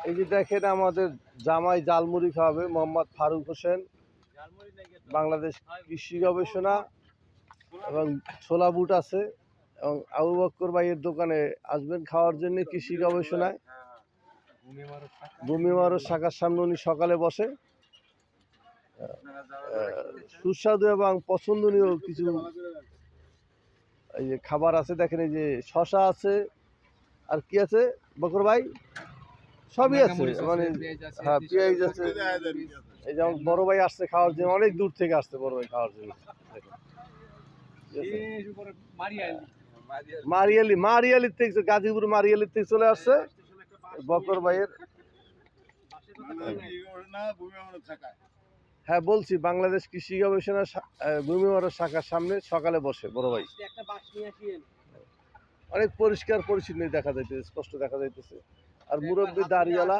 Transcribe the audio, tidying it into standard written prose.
এই যে দেখেন আমাদের জামাই জালমুড়ি খাওয়াবে মোহাম্মদ ফারুক হোসেন, বাংলাদেশ কৃষি গবেষণা, এবং ছোলা বুট আছে। এবং আবু বক্কর ভাইয়ের দোকানে আসবেন খাওয়ার জন্য কৃষি গবেষণায়। ভূমিমারক শাখার সামনে উনি সকালে বসে। সুস্বাদু এবং পছন্দনীয় কিছু এই যে খাবার আছে, দেখেন এই যে শশা আছে, আর কি আছে বকর ভাই, সবই আছে, মানে হ্যাঁ পেঁয়াজ আছে। এই যেমন বড় ভাই আসছে খাওয়ার জন্য, অনেক দূর থেকে আসছে বড় ভাই খাওয়ার জন্য। মারিয়ালির থেকে, গাজীপুর মারিয়ালির থেকে চলে আসছে বকর ভাইয়ের। হ্যাঁ বলছি, বাংলাদেশ কৃষি গবেষণা ভূমিমারক শাখার সামনে সকালে বসে বড় ভাই। অনেক পরিষ্কার পরিচ্ছন্ন দেখা যাইতেছে, স্পষ্ট দেখা যাইতেছে। আর মুরব্বী দাড়িওয়ালা